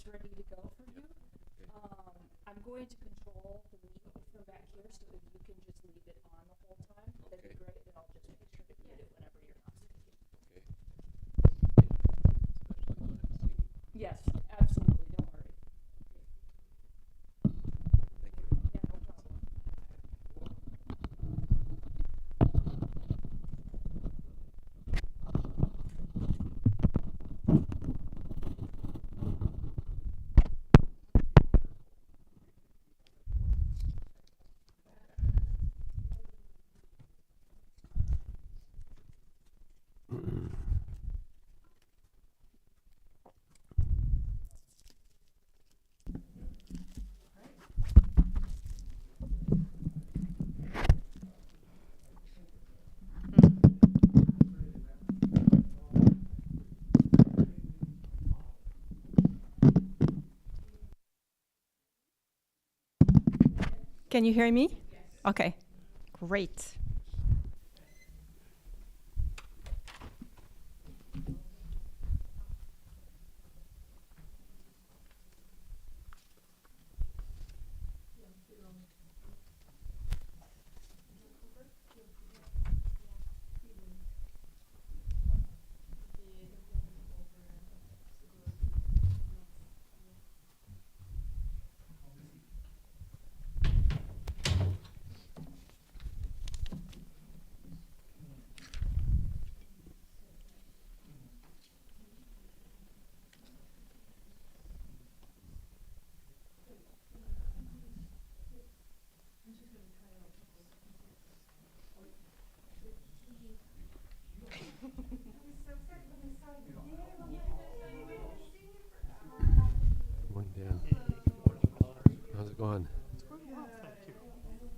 almost ready to go for you. Okay. I'm going to control the meeting from back here, so if you can just leave it on the whole time, that'd be Okay. great. Then I'll just make sure to mute it whenever you're not speaking. Okay. Especially when I'm singing. Yes, absolutely. Don't worry. Thank you. Yeah, no problem. Can you hear me? Yes. Okay, great. Morning, Dan. How's it going? It's going well, thank you.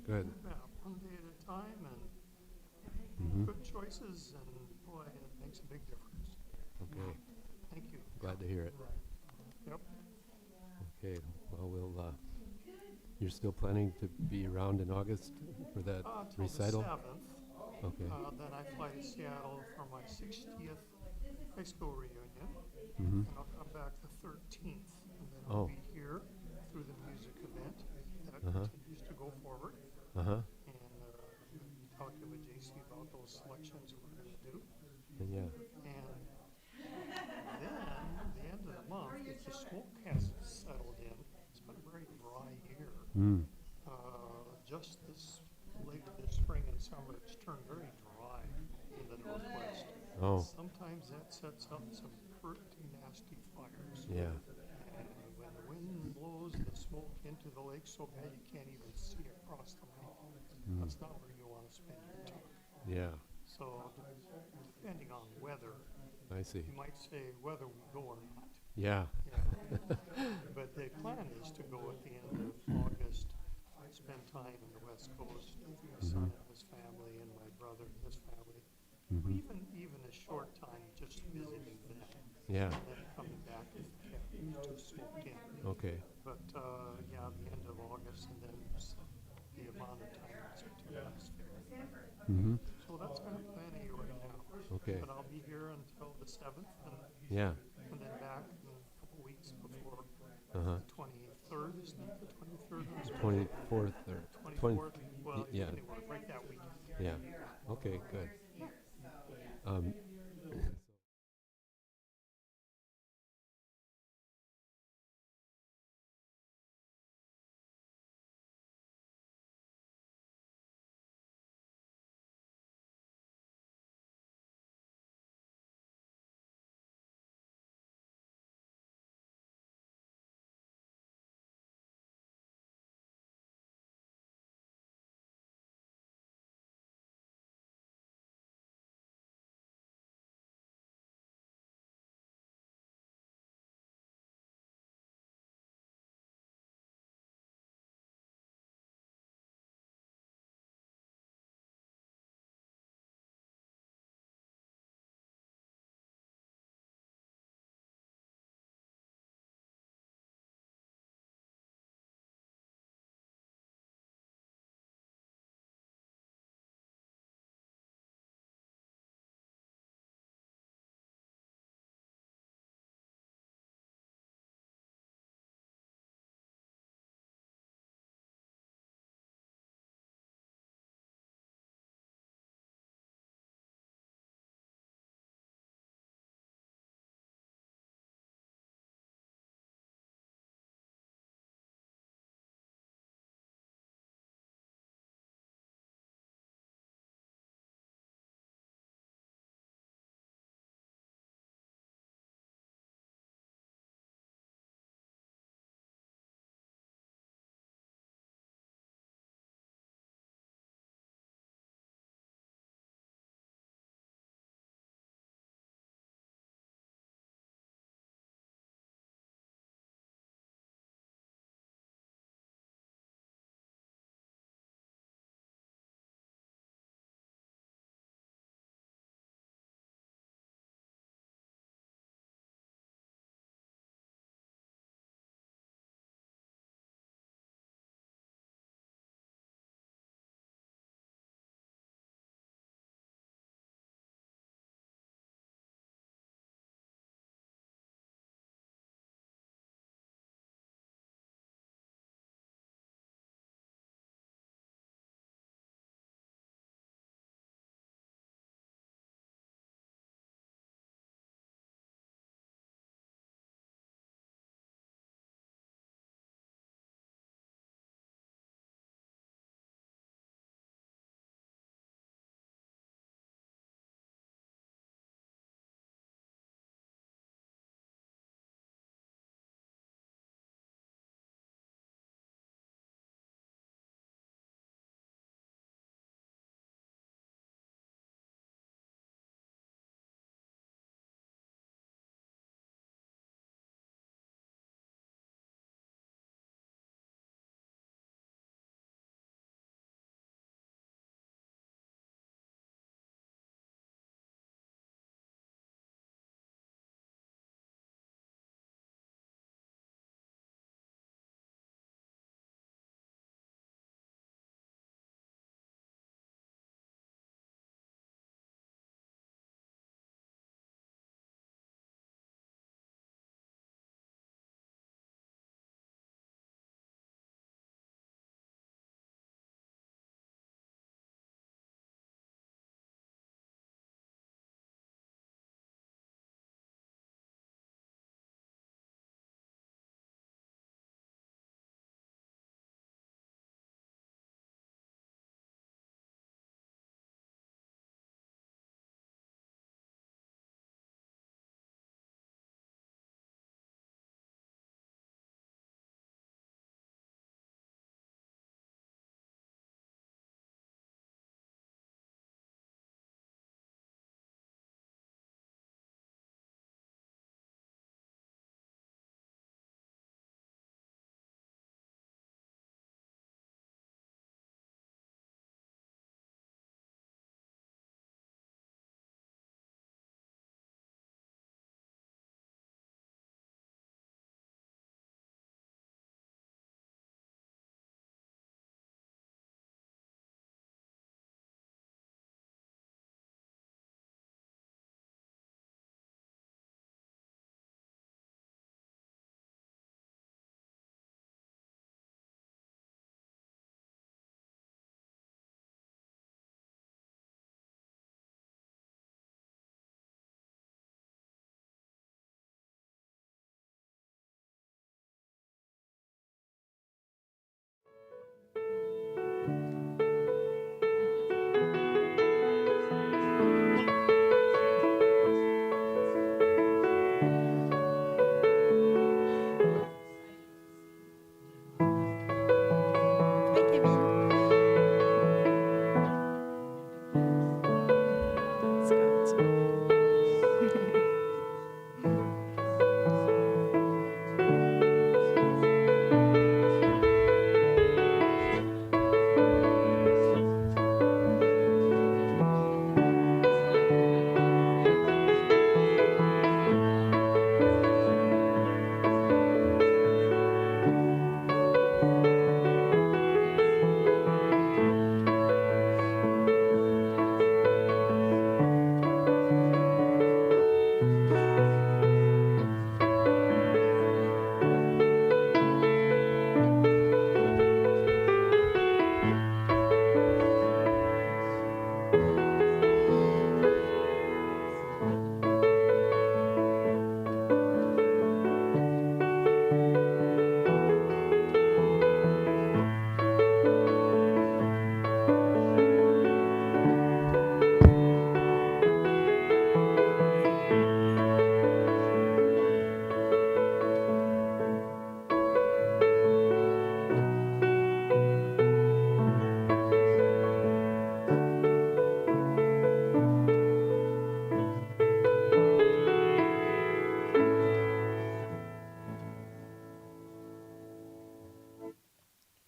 Good. Yeah, one day at a time and Mm-hmm. good choices, and boy, it makes a big difference. Okay. Thank you. Glad to hear it. Yep. Okay. Well, you're still planning to be around in August for that Till recital? the 7th. Okay. Then I fly to Seattle for my 60th high school reunion, Mm-hmm. and I'll come back the 13th, and then Oh. I'll be here through the music event that Uh-huh. continues to go forward. Uh-huh. And talking with JC about those selections we're going to do. And yeah. And then, the end of the month, if the smoke hasn't settled in, it's been a very dry year. Mm. Just later this spring and summer, it's turned very dry in the Northwest. Oh. Sometimes that sets up some pretty nasty fires. Yeah. And when the wind blows the smoke into the lake so bad you can't even see across the lake, that's not where you want to spend your time. Yeah. So, depending on weather, I see. you might say whether we go or not. Yeah. Yeah. But the plan is to go at the end of August, spend time in the West Coast with my son and his family and my brother and his family. Mm-hmm. Even a short time just visiting them. Yeah. And then coming back if the cabin is too smoked in. Okay. But yeah, the end of August and then the amount of time in September is fair. Mm-hmm. So that's kind of planning right now. Okay. But I'll be here until the 7th Yeah. and then back in a couple weeks before Uh-huh. the 23rd, isn't it? The 23rd? 24th or 24th? Well, yeah. anyway, right that weekend. Yeah. Okay, good.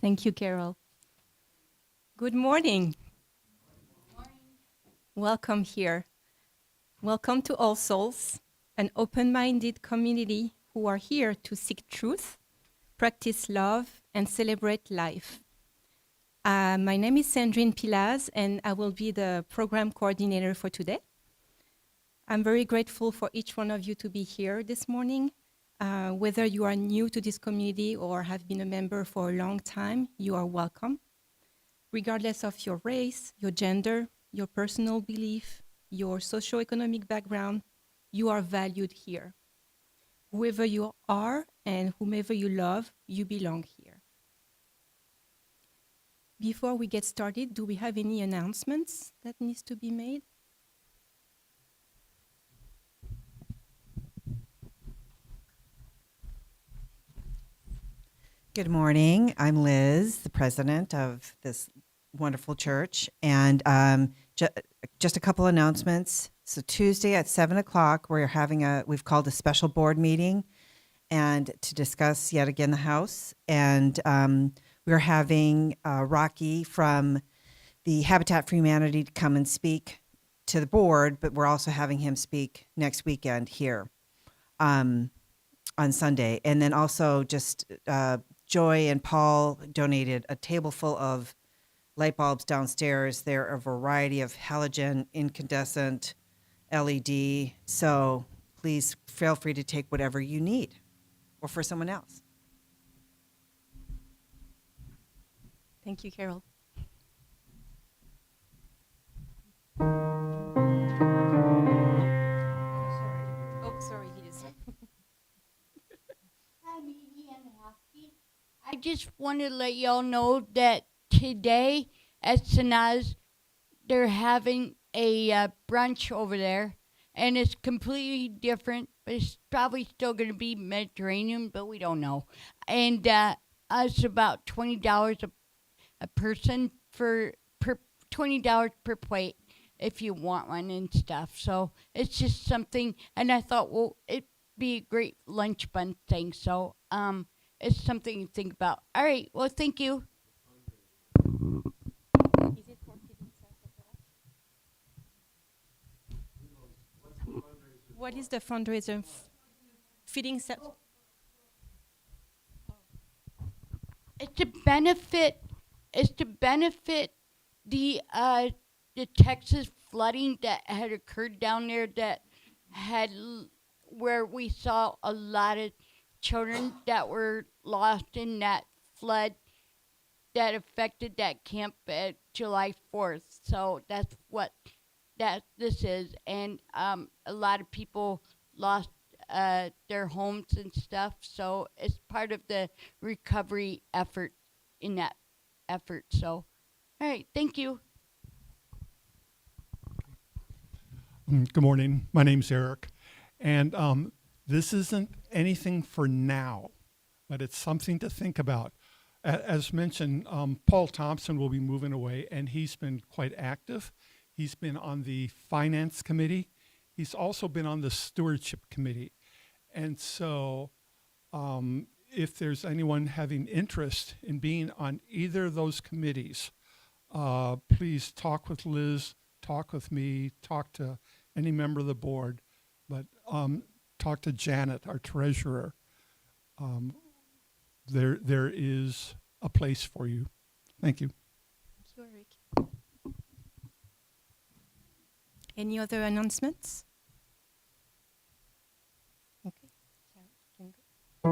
Thank you, Carol. Good morning. Welcome here. Welcome to All Souls, an open-minded community who are here to seek truth, practice love, and celebrate life. My name is Sandrine Pilaz, and I will be the program coordinator for today. I'm very grateful for each one of you to be here this morning. Whether you are new to this community or have been a member for a long time, you are welcome. Regardless of your race, your gender, your personal belief, your socioeconomic background, you are valued here. Whoever you are and whomever you love, you belong here. Before we get started, do we have any announcements that needs to be made? Good morning. I'm Liz, the president of this wonderful church. And just a couple announcements. So Tuesday at 7 o'clock, we've called a special board meeting and to discuss yet again the house. And we're having Rocky from the Habitat for Humanity to come and speak to the board, but we're also having him speak next weekend here on Sunday. And then also just Joy and Paul donated a table full of light bulbs downstairs. They're a variety of halogen, incandescent, LED. So please feel free to take whatever you need or for someone else. Thank you, Carol. Oh, sorry, Liz. I just want to let y'all know that today at Sanaz, they're having a brunch over there, and it's completely different, but it's probably still going to be Mediterranean, but we don't know. And it's about $20 a person for $20 per plate if you want one and stuff. So it's just something, and I thought, well, it'd be a great lunch bunch thing. So it's something to think about. All right. Well, thank you. Is it for feeding Saugstad? What is the fundraiser? Feeding Saugstad? It's to benefit. It's to benefit the Texas flooding that had occurred down there. That had where we saw a lot of children that were lost in that flood that affected that camp at July 4th. So that's what this is. And a lot of people lost their homes and stuff. So it's part of the recovery effort in that effort. So, all right, thank you. Good morning. My name's Eric. And this isn't anything for now, but it's something to think about. As mentioned, Paul Thompson will be moving away, and he's been quite active. He's been on the finance committee. He's also been on the stewardship committee. And so if there's anyone having interest in being on either of those committees, please talk with Liz, talk with me, talk to any member of the board, but talk to Janet, our treasurer. There is a place for you. Thank you. Thank you, Eric. Any other announcements? Okay, Carol, you can go.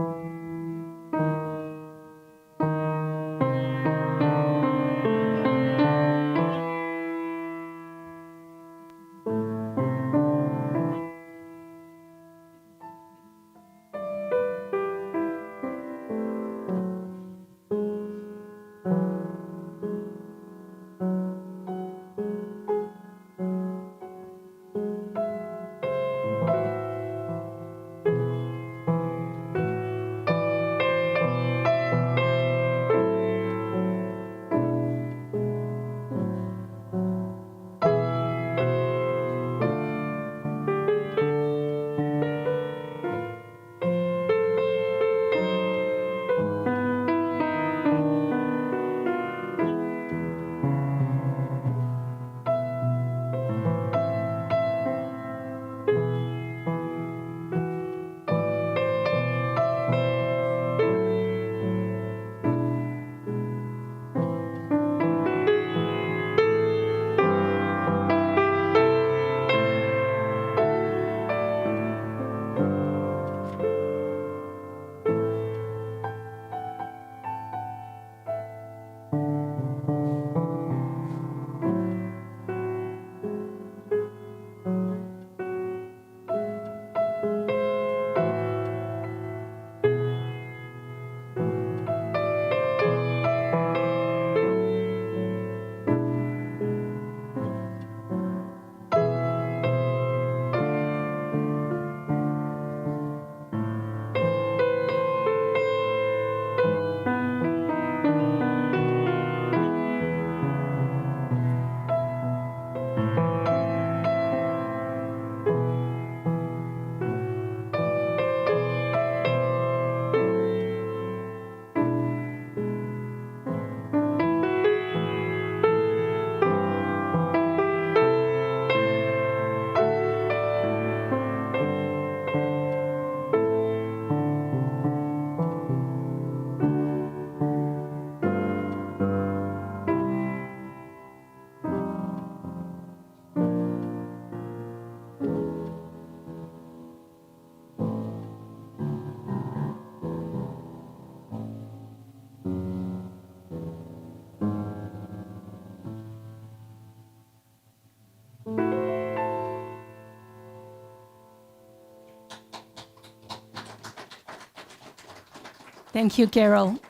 Thank you, Carol.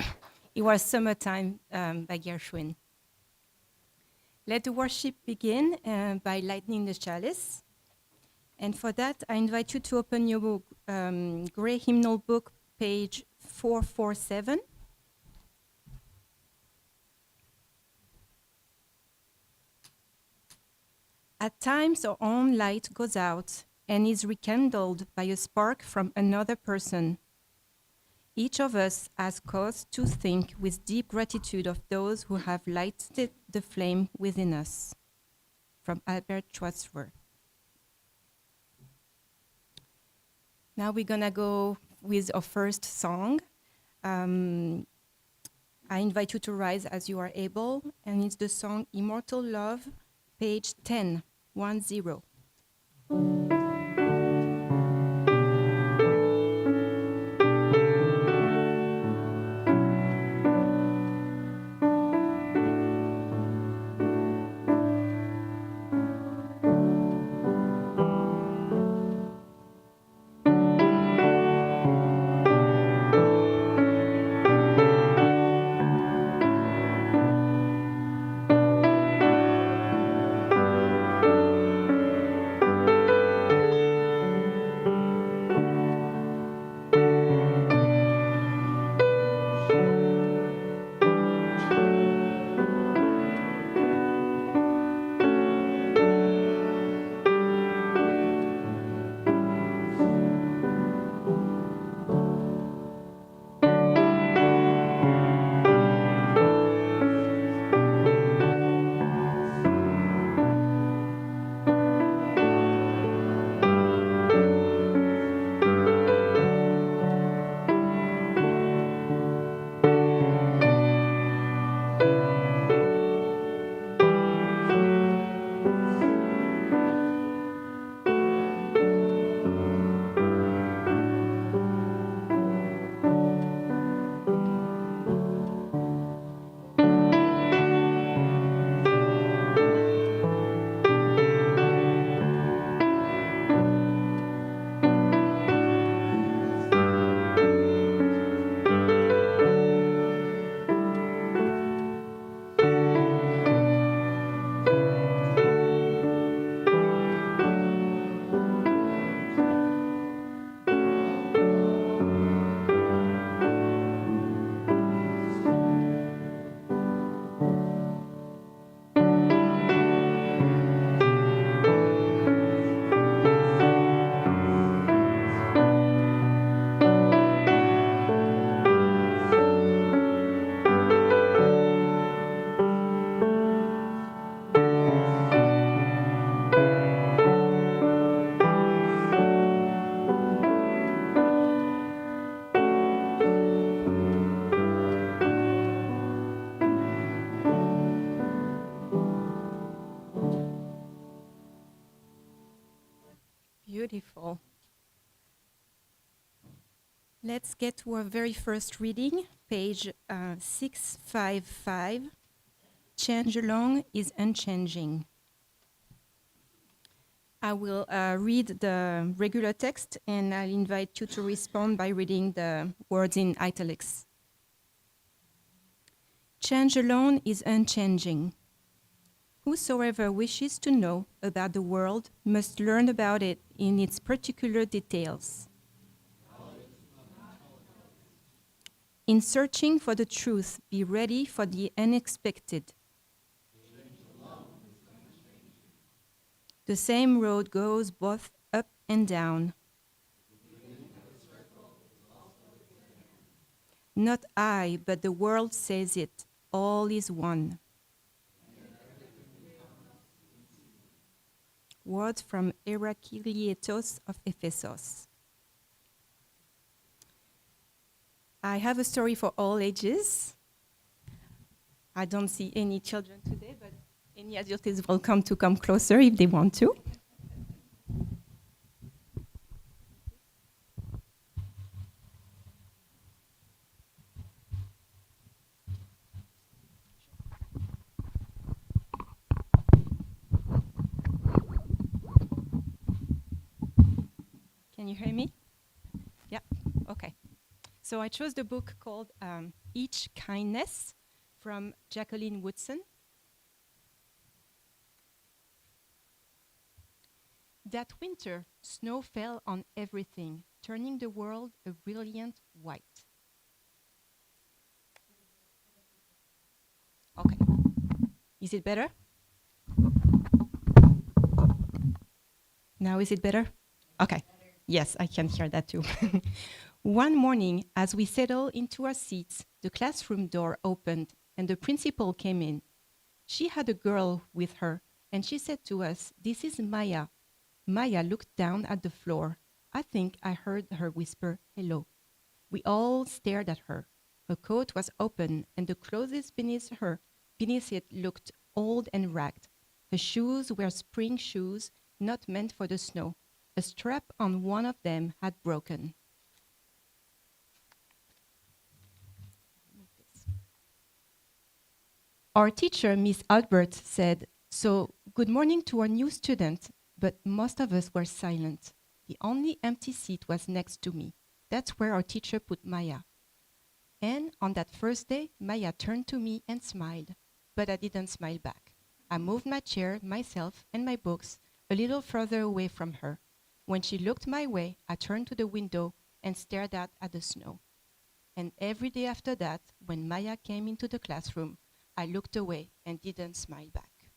It was Summertime by Gershwin. Let the worship begin by lighting the chalice. And for that, I invite you to open your book, Gray Hymnal Book, page 447. At times, our own light goes out and is rekindled by a spark from another person. Each of us has cause to think with deep gratitude of those who have lighted the flame within us. From Albert Schweitzer. Now we're gonna go with our first song. I invite you to rise as you are able, and it's the song Immortal Love, page 10, 10. Beautiful. Let's get to our very first reading, page 655. Change alone is unchanging. I will read the regular text, and I'll invite you to respond by reading the words in italics. Change alone is unchanging. Whosoever wishes to know about the world must learn about it in its particular details. In searching for the truth, be ready for the unexpected. The same road goes both up and down. Not I, but the world says it. All is one. Words from Herakletos of Ephesus. I have a story for all ages. I don't see any children today, but any adult is welcome to come closer if they want to. Can you hear me? Yeah, okay. So I chose the book called Each Kindness from Jacqueline Woodson. That winter, snow fell on everything, turning the world a brilliant white. Okay. Is it better? Now is it better? Okay. Yes, I can hear that too. One morning, as we settled into our seats, the classroom door opened and the principal came in. She had a girl with her, and she said to us, "This is Maya." Maya looked down at the floor. I think I heard her whisper, "Hello." We all stared at her. Her coat was open, and the clothes beneath it looked old and ragged. Her shoes were spring shoes, not meant for the snow. A strap on one of them had broken. Our teacher, Miss Albert, said, "So, good morning to our new student," but most of us were silent. The only empty seat was next to me. That's where our teacher put Maya. And on that first day, Maya turned to me and smiled, but I didn't smile back. I moved my chair, myself, and my books a little further away from her. When she looked my way, I turned to the window and stared out at the snow. And every day after that, when Maya came into the classroom, I looked away and didn't smile back.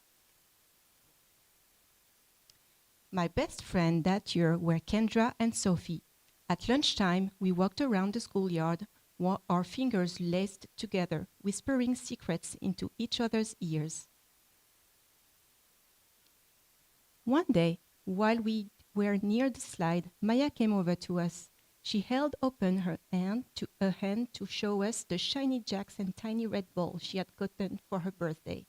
My best friend that year were Kendra and Sophie. At lunchtime, we walked around the schoolyard, our fingers laced together, whispering secrets into each other's ears. One day, while we were near the slide, Maya came over to us. She held open her hand to show us the shiny jacks and tiny red ball she had gotten for her birthday.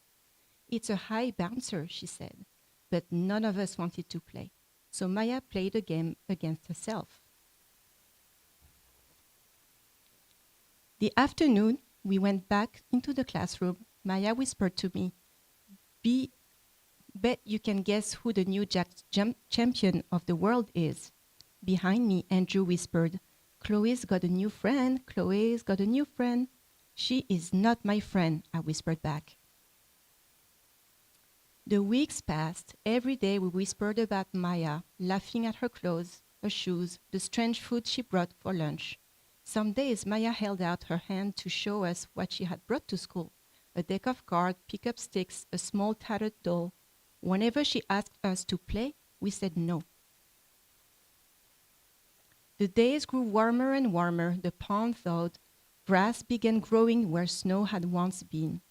"It's a high bouncer," she said, but none of us wanted to play. So Maya played a game against herself. The afternoon, we went back into the classroom. Maya whispered to me, "Bet you can guess who the new champion of the world is." Behind me, Andrew whispered, "Chloe's got a new friend. Chloe's got a new friend." "She is not my friend," I whispered back. The weeks passed. Every day we whispered about Maya, laughing at her clothes, her shoes, the strange food she brought for lunch. Some days Maya held out her hand to show us what she had brought to school: a deck of cards, pick-up sticks, a small tattered doll. Whenever she asked us to play, we said no. The days grew warmer and warmer. The pond thawed. Grass began growing where snow had once been.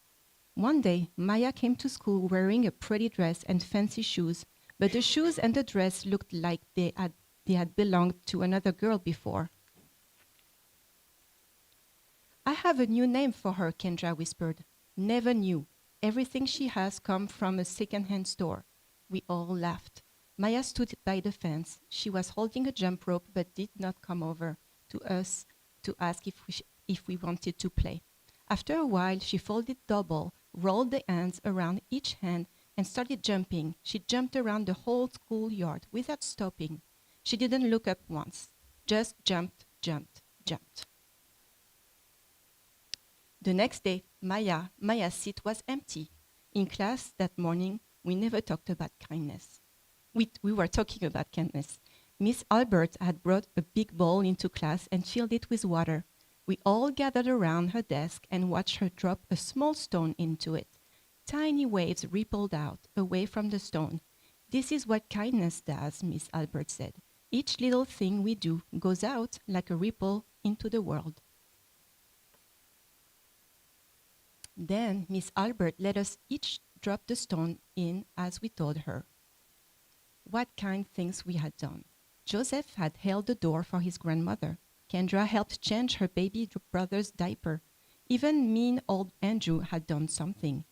One day, Maya came to school wearing a pretty dress and fancy shoes, but the shoes and the dress looked like they had belonged to another girl before. "I have a new name for her," Kendra whispered. "Never knew. Everything she has come from a second-hand store." We all laughed. Maya stood by the fence. She was holding a jump rope but did not come over to us to ask if we wanted to play. After a while, she folded double, rolled the ends around each hand, and started jumping. She jumped around the whole schoolyard without stopping. She didn't look up once, just jumped, jumped, jumped. The next day, Maya's seat was empty. In class that morning, we never talked about kindness. We were talking about kindness. Miss Albert had brought a big bowl into class and filled it with water. We all gathered around her desk and watched her drop a small stone into it. Tiny waves rippled out, away from the stone. "This is what kindness does," Miss Albert said. "Each little thing we do goes out like a ripple into the world." Then Miss Albert let us each drop the stone in as we told her what kind things we had done. Joseph had held the door for his grandmother. Kendra helped change her baby brother's diaper. Even mean old Andrew had done something.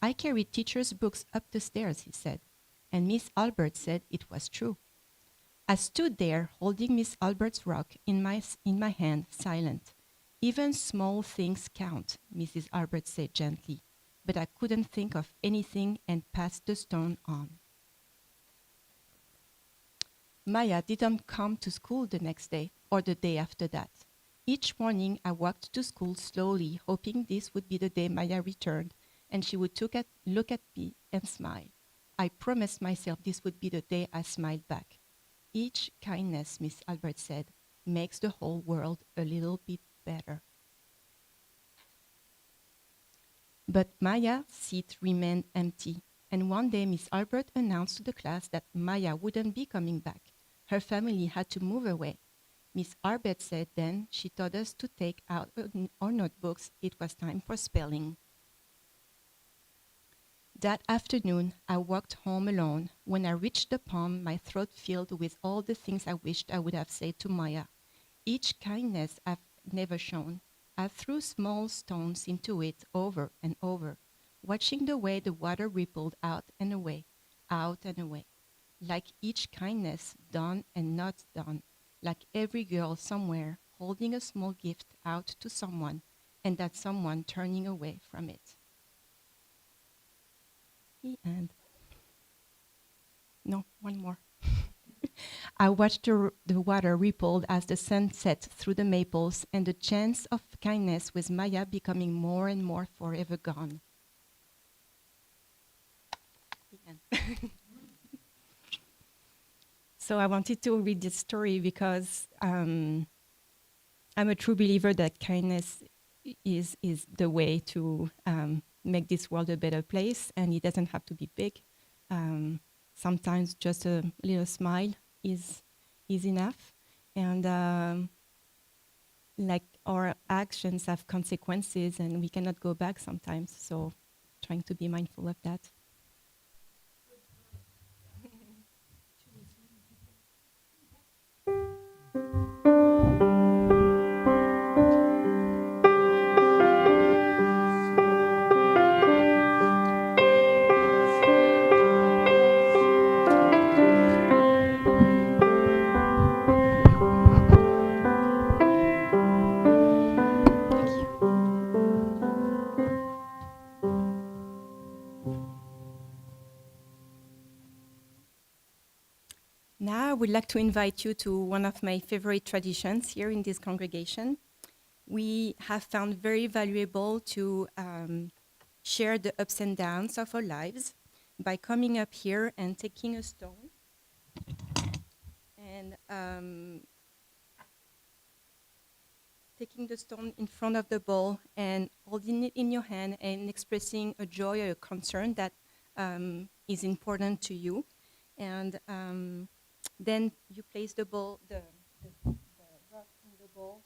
"I carried teacher's books up the stairs," he said. And Miss Albert said it was true. I stood there holding Miss Albert's rock in my hand, silent. "Even small things count," Mrs. Albert said gently. But I couldn't think of anything and passed the stone on. Maya didn't come to school the next day or the day after that. Each morning, I walked to school slowly, hoping this would be the day Maya returned, and she would look at me and smile. I promised myself this would be the day I smiled back. Each kindness, Miss Albert said, makes the whole world a little bit better. But Maya's seat remained empty, and one day Miss Albert announced to the class that Maya wouldn't be coming back. Her family had to move away. Miss Albert said then she told us to take out our notebooks. It was time for spelling. That afternoon, I walked home alone. When I reached the pond, my throat filled with all the things I wished I would have said to Maya. Each kindness I've never shown. I threw small stones into it over and over, watching the way the water rippled out and away, like each kindness done and not done, like every girl somewhere holding a small gift out to someone, and that someone turning away from it. The end. No, one more. I watched the water rippled as the sun set through the maples, and the chance of kindness with Maya becoming more and more forever gone. The end. So I wanted to read this story because I'm a true believer that kindness is the way to make this world a better place, and it doesn't have to be big. Sometimes just a little smile is enough, and like our actions have consequences, and we cannot go back sometimes. So, trying to be mindful of that. Now I would like to invite you to one of my favorite traditions here in this congregation. We have found very valuable to share the ups and downs of our lives by coming up here and taking a stone and taking the stone in front of the bowl and holding it in your hand and expressing a joy or a concern that is important to you. And then you place the bowl, the rock in the bowl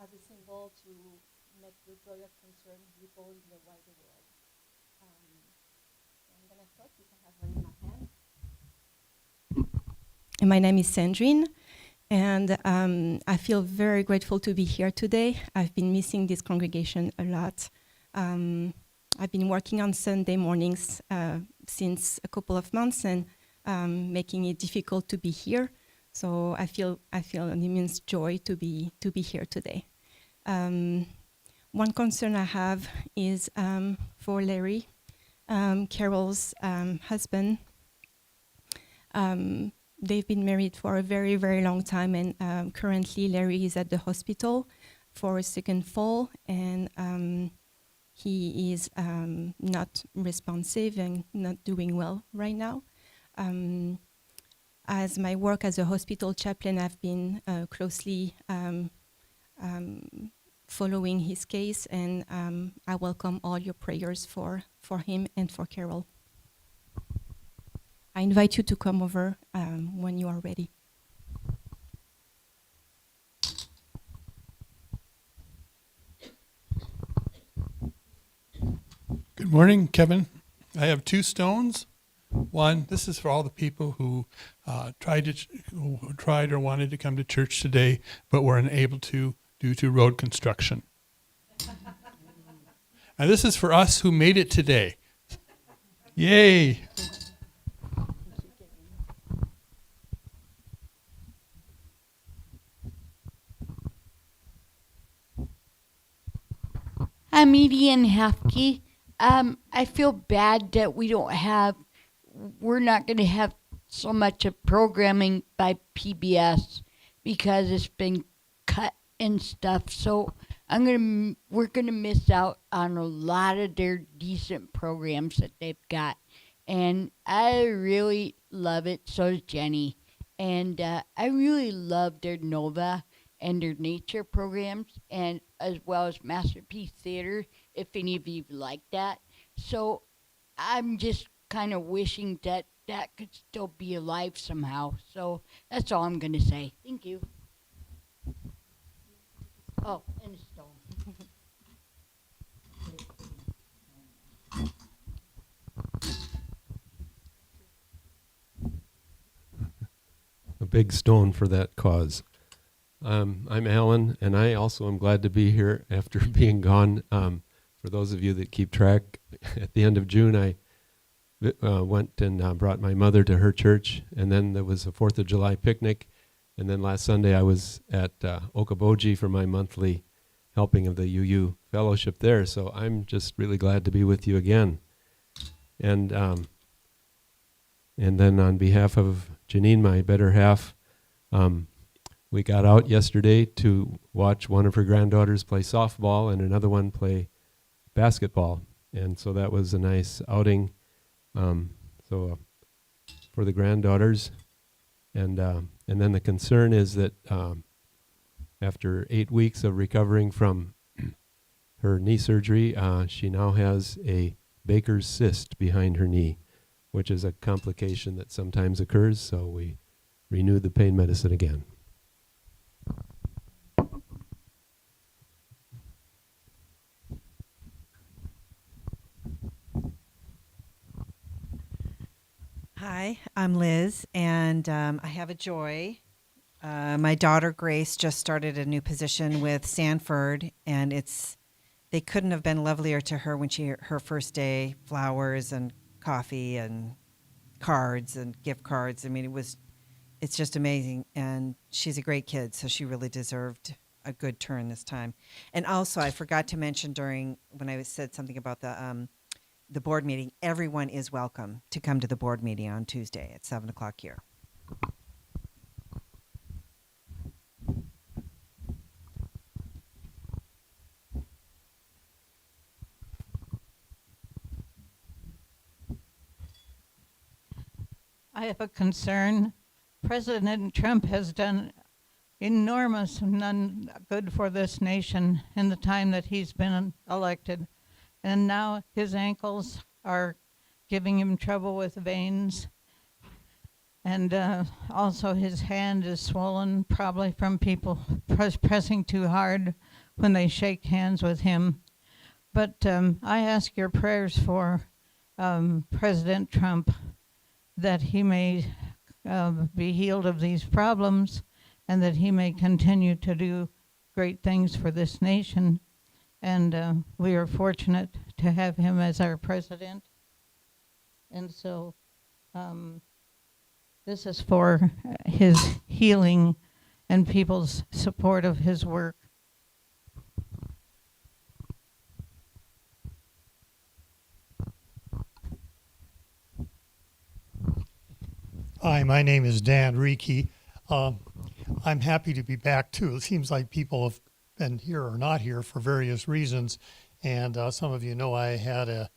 as a symbol to make the joy of concern ripple in the wider world. I'm going to start because I have one in my hand. And my name is Sandrine, and I feel very grateful to be here today. I've been missing this congregation a lot. I've been working on Sunday mornings since a couple of months, and making it difficult to be here. So I feel an immense joy to be here today. One concern I have is for Larry, Carol's husband. They've been married for a very, very long time, and currently Larry is at the hospital for a second fall, and he is not responsive and not doing well right now. As my work as a hospital chaplain, I've been closely following his case, and I welcome all your prayers for him and for Carol. I invite you to come over when you are ready. Good morning, Kevin. I have two stones. One, this is for all the people who tried or wanted to come to church today, but were unable to due to road construction. And this is for us who made it today. Yay! I'm Edie and Hafke. I feel bad that we're not going to have so much of programming by PBS because it's been cut and stuff. So we're gonna miss out on a lot of their decent programs that they've got, and I really love it. So does Jenny, and I really love their Nova and their nature programs, and as well as Masterpiece Theater, if any of you like that. So I'm just kind of wishing that that could still be alive somehow. So that's all I'm gonna say. Thank you. Oh, and a stone. A big stone for that cause. I'm Allan, and I also am glad to be here after being gone. For those of you that keep track, at the end of June, I went and brought my mother to her church, and then there was a 4th of July picnic, and then last Sunday I was at Okoboji for my monthly helping of the UU fellowship there. So I'm just really glad to be with you again. And then on behalf of Janine, my better half, we got out yesterday to watch one of her granddaughters play softball and another one play basketball. And so that was a nice outing for the granddaughters. And then the concern is that after 8 weeks of recovering from her knee surgery, she now has a Baker's cyst behind her knee, which is a complication that sometimes occurs. So we renewed the pain medicine again. Hi, I'm Liz, and I have a joy. My daughter Grace just started a new position with Sanford, and they couldn't have been lovelier to her when her first day, flowers and coffee and cards and gift cards. I mean, it's just amazing, and she's a great kid, so she really deserved a good turn this time. And also, I forgot to mention when I said something about the board meeting, everyone is welcome to come to the board meeting on Tuesday at 7 o'clock here. I have a concern. President Trump has done enormous none good for this nation in the time that he's been elected. And now his ankles are giving him trouble with veins. And also his hand is swollen, probably from people pressing too hard when they shake hands with him. But I ask your prayers for President Trump, that he may be healed of these problems and that he may continue to do great things for this nation. And we are fortunate to have him as our president. And so this is for his healing and people's support of his work. Hi, my name is Dan Reiki. I'm happy to be back too. It seems like people have been here or not here for various reasons, and some of you know I had a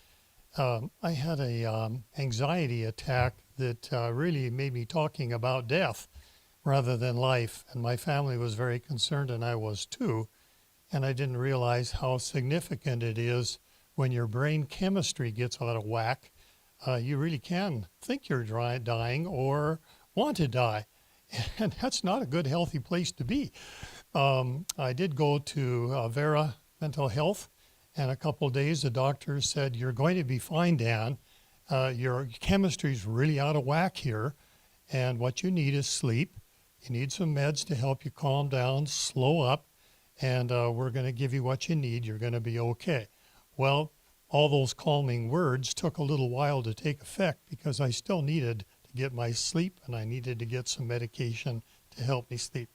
anxiety attack that really made me talking about death rather than life, and my family was very concerned, and I was too. And I didn't realize how significant it is when your brain chemistry gets out of whack. You really can think you're dying or want to die. And that's not a good, healthy place to be. I did go to Vera Mental Health, and a couple of days the doctor said, "You're going to be fine, Dan. Your chemistry's really out of whack here, and what you need is sleep. You need some meds to help you calm down, slow up, and we're going to give you what you need. You're going to be okay." Well, all those calming words took a little while to take effect because I still needed to get my sleep, and I needed to get some medication to help me sleep.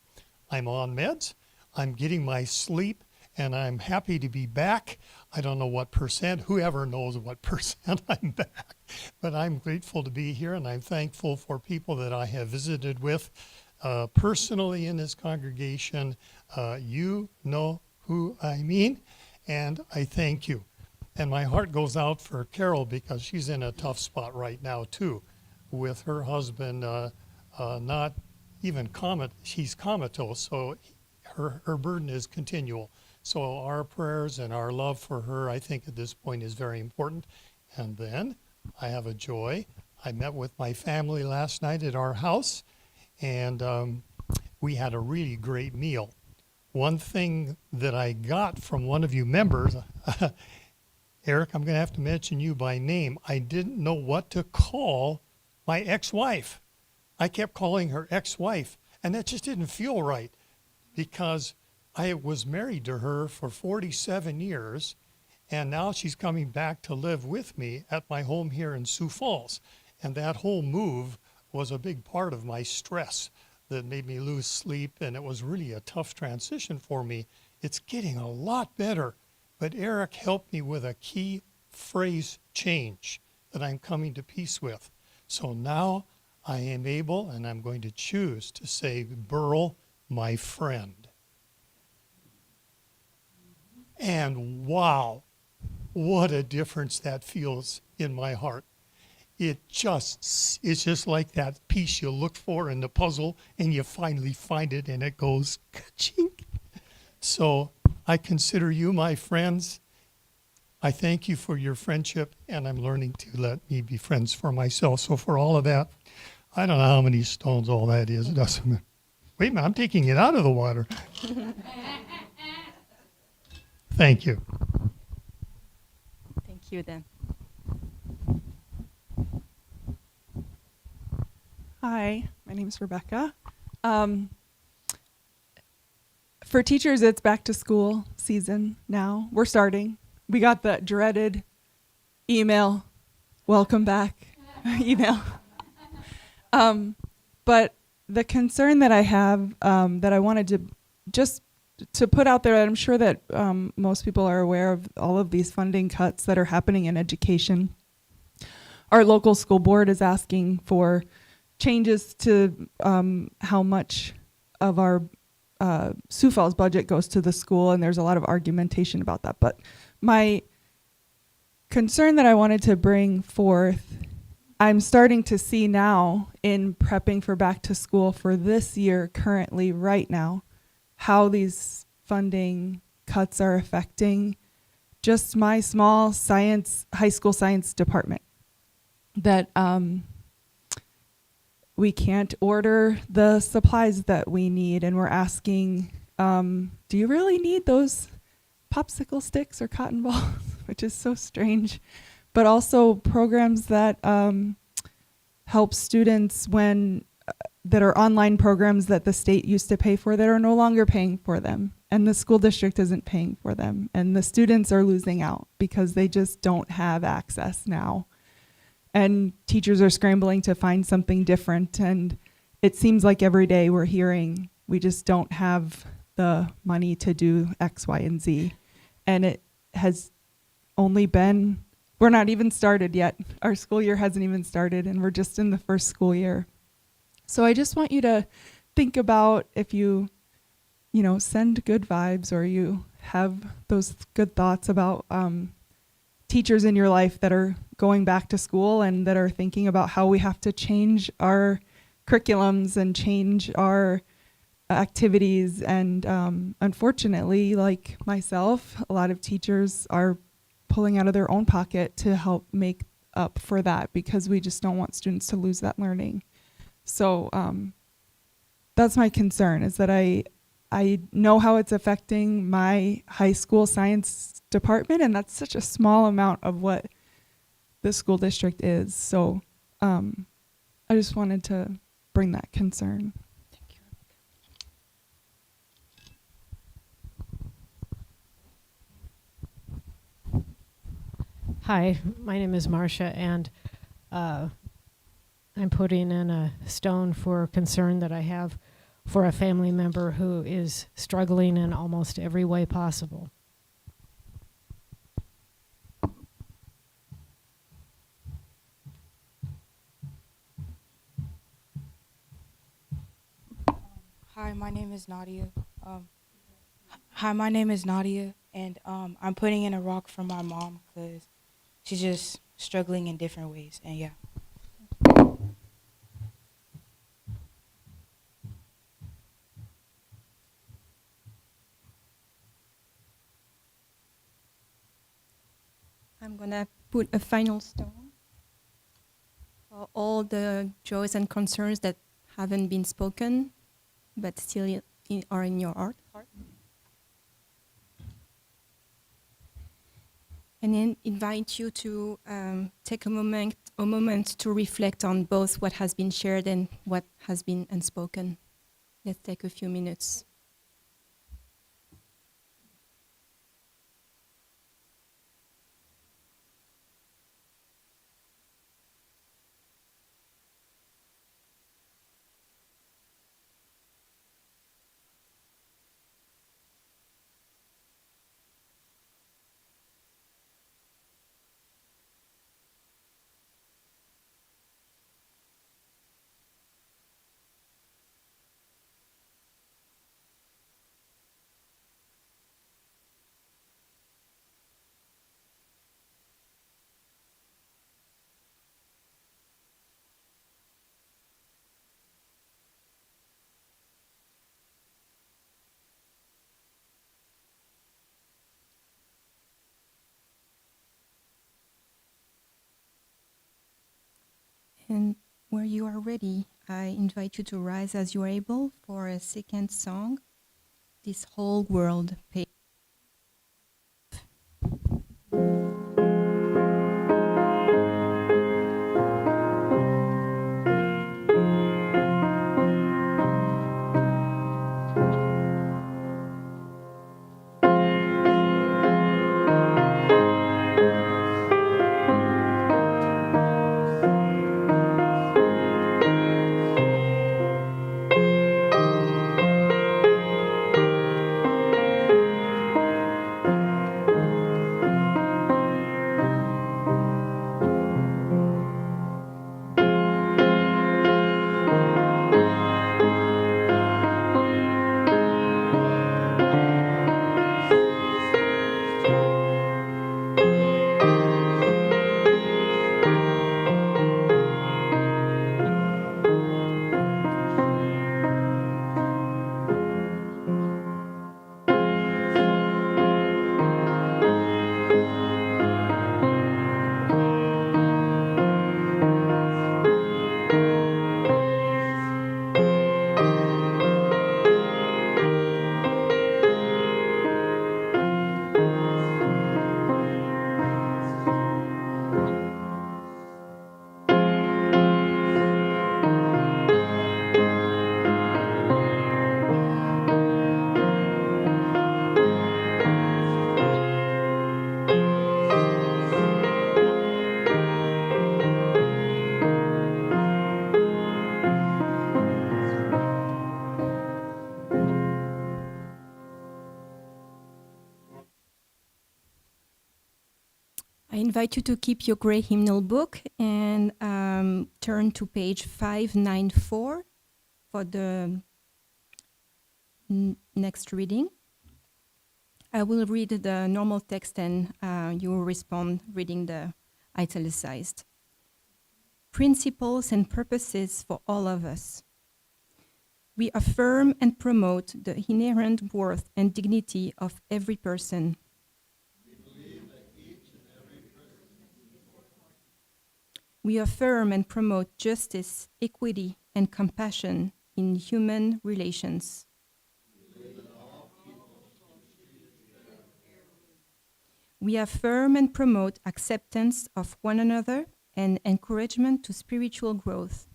I'm on meds, I'm getting my sleep, and I'm happy to be back. I don't know what percent, whoever knows what percent I'm back, but I'm grateful to be here, and I'm thankful for people that I have visited with personally in this congregation. You know who I mean, and I thank you. And my heart goes out for Carol because she's in a tough spot right now too, with her husband not even she's comatose, so her burden is continual. So our prayers and our love for her, I think at this point is very important. And then I have a joy. I met with my family last night at our house, and we had a really great meal. One thing that I got from one of you members, Eric, I'm going to have to mention you by name. I didn't know what to call my ex-wife. I kept calling her ex-wife, and that just didn't feel right because I was married to her for 47 years, and now she's coming back to live with me at my home here in Sioux Falls. And that whole move was a big part of my stress that made me lose sleep, and it was really a tough transition for me. It's getting a lot better, but Eric helped me with a key phrase change that I'm coming to peace with. So now I am able, and I'm going to choose to say, Burl, my friend. And wow, what a difference that feels in my heart. It's just like that piece you look for in the puzzle and you finally find it and it goes ka-chink. So I consider you my friends. I thank you for your friendship, and I'm learning to let me be friends for myself. So for all of that, I don't know how many stones all that is. It doesn't matter. Wait a minute, I'm taking it out of the water. Thank you. Thank you, then. Hi, my name is Rebecca. For teachers, it's back to school season now. We're starting. We got the dreaded email, welcome back email. But the concern that I have, that I wanted to just to put out there, I'm sure that most people are aware of all of these funding cuts that are happening in education. Our local school board is asking for changes to how much of our Sioux Falls budget goes to the school, and there's a lot of argumentation about that. But my concern that I wanted to bring forth, I'm starting to see now in prepping for back to school for this year, currently, right now, how these funding cuts are affecting just my small high school science department. That we can't order the supplies that we need, and we're asking, do you really need those popsicle sticks or cotton balls? Which is so strange. But also programs that help students that are online programs that the state used to pay for that are no longer paying for them, and the school district isn't paying for them, and the students are losing out because they just don't have access now. And teachers are scrambling to find something different, and it seems like every day we're hearing we just don't have the money to do X, Y, and Z. And it has only been, we're not even started yet. Our school year hasn't even started, and we're just in the first school year. So I just want you to think about, if you send good vibes, or you have those good thoughts about teachers in your life that are going back to school and that are thinking about how we have to change our curriculums and change our activities. And unfortunately, like myself, a lot of teachers are pulling out of their own pocket to help make up for that, because we just don't want students to lose that learning. So that's my concern, is that I know how it's affecting my high school science department, and that's such a small amount of what the school district is. So I just wanted to bring that concern. Thank you. Hi, my name is Marcia, and I'm putting in a stone for concern that I have for a family member who is struggling in almost every way possible. Hi, my name is Nadia. Hi, my name is Nadia, and I'm putting in a rock for my mom because she's just struggling in different ways. And yeah. I'm gonna put a final stone for all the joys and concerns that haven't been spoken, but still are in your heart. And then invite you to take a moment to reflect on both what has been shared and what has been unspoken. Let's take a few minutes. And where you are ready, I invite you to rise as you are able for a second song, This Whole World Pays. I invite you to keep your gray hymnal book and turn to page 594 for the next reading. I will read the normal text and you will respond reading the italicized. Principles and purposes for all of us. We affirm and promote the inherent worth and dignity of every person. We affirm and promote justice, equity, and compassion in human relations. We affirm and promote acceptance of one another and encouragement to spiritual growth.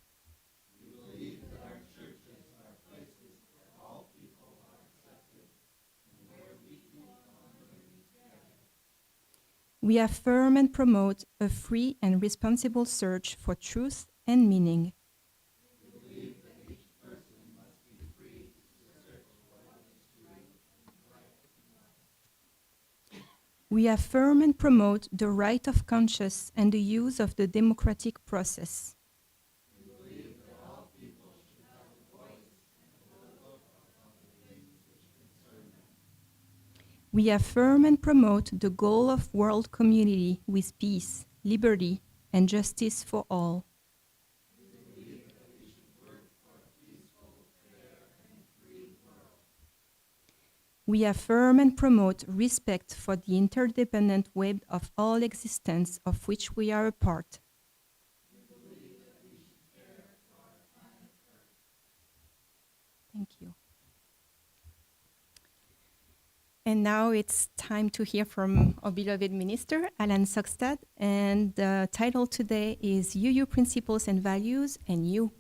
We affirm and promote a free and responsible search for truth and meaning. We affirm and promote the right of conscience and the use of the democratic process. We affirm and promote the goal of world community with peace, liberty, and justice for all. We affirm and promote respect for the interdependent web of all existence of which we are a part. Thank you. And now it's time to hear from our beloved minister, Allan Saugstad, and the title today is UU Principles and Values and You.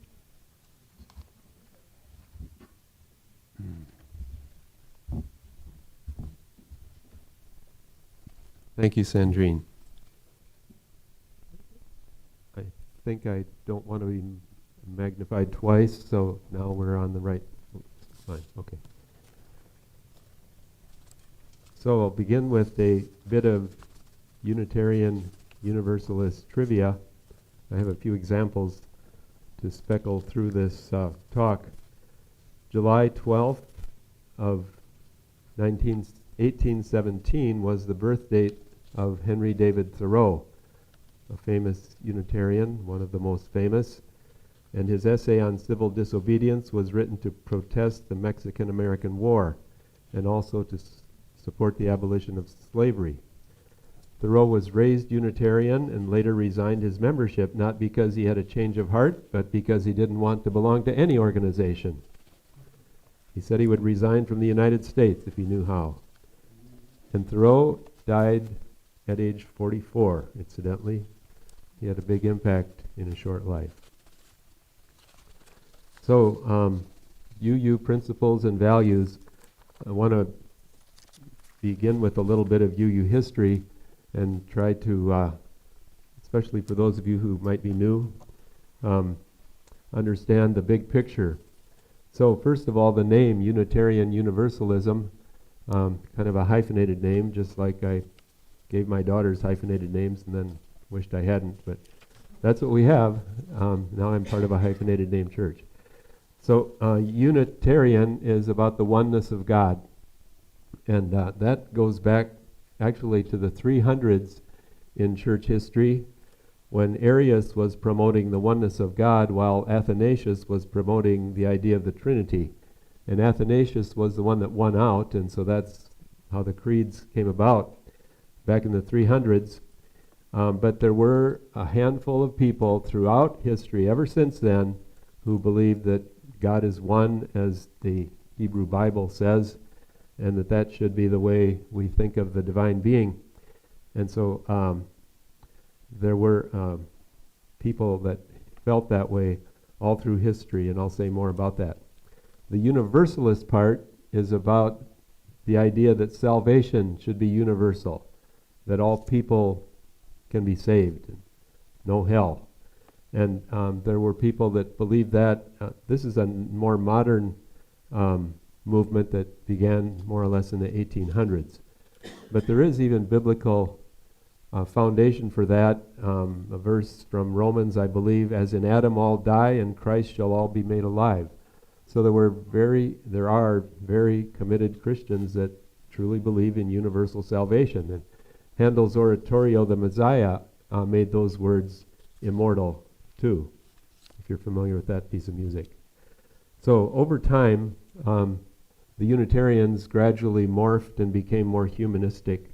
Thank you, Sandrine. I think I don't want to be magnified twice, so now we're on the right line. Okay. So I'll begin with a bit of Unitarian Universalist trivia. I have a few examples to speckle through this talk. July 12th of 1817 was the birth date of Henry David Thoreau, a famous Unitarian, one of the most famous, and his essay on civil disobedience was written to protest the Mexican-American War and also to support the abolition of slavery. Thoreau was raised Unitarian and later resigned his membership, not because he had a change of heart, but because he didn't want to belong to any organization. He said he would resign from the United States if he knew how. And Thoreau died at age 44, incidentally. He had a big impact in a short life. So, UU Principles and Values. I want to begin with a little bit of UU history and try to, especially for those of you who might be new, understand the big picture. So first of all, the name Unitarian Universalism, kind of a hyphenated name, just like I gave my daughters hyphenated names and then wished I hadn't, but that's what we have. Now I'm part of a hyphenated name church. So Unitarian is about the oneness of God. And that goes back actually to the 300s in church history, when Arius was promoting the oneness of God while Athanasius was promoting the idea of the Trinity. And Athanasius was the one that won out, and so that's how the creeds came about back in the 300s. But there were a handful of people throughout history, ever since then, who believed that God is one, as the Hebrew Bible says, and that should be the way we think of the divine being. And so there were people that felt that way all through history, and I'll say more about that. The universalist part is about the idea that salvation should be universal, that all people can be saved, and no hell. And there were people that believed that. This is a more modern movement that began more or less in the 1800s. But there is even biblical foundation for that. A verse from Romans, I believe, as in Adam all die, and Christ shall all be made alive. So there are very committed Christians that truly believe in universal salvation. And Handel's oratorio, The Messiah, made those words immortal too, if you're familiar with that piece of music. So over time, the Unitarians gradually morphed and became more humanistic,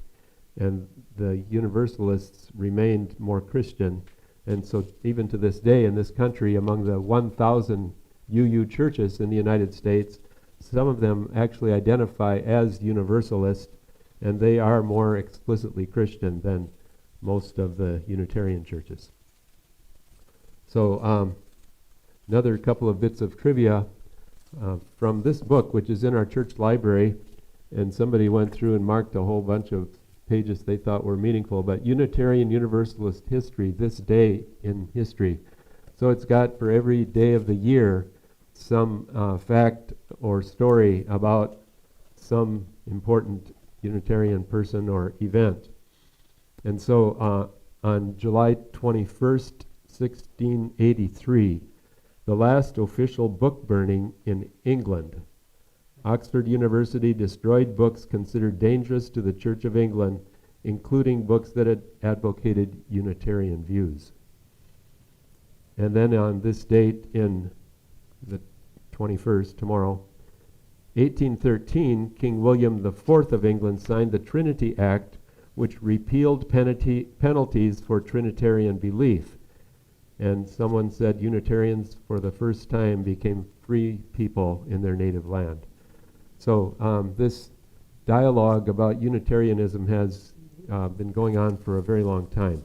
and the Universalists remained more Christian. And so even to this day in this country, among the 1,000 UU churches in the United States, some of them actually identify as Universalist, and they are more explicitly Christian than most of the Unitarian churches. So another couple of bits of trivia from this book, which is in our church library, and somebody went through and marked a whole bunch of pages they thought were meaningful, but Unitarian Universalist History, this day in history. So it's got for every day of the year some fact or story about some important Unitarian person or event. And so on July 21st, 1683, the last official book burning in England Oxford University destroyed books considered dangerous to the Church of England, including books that had advocated Unitarian views. And then on this date, in the 21st, tomorrow, 1813, King William IV of England signed the Trinity Act, which repealed penalties for Trinitarian belief. And someone said Unitarians, for the first time, became free people in their native land. So this dialogue about Unitarianism has been going on for a very long time.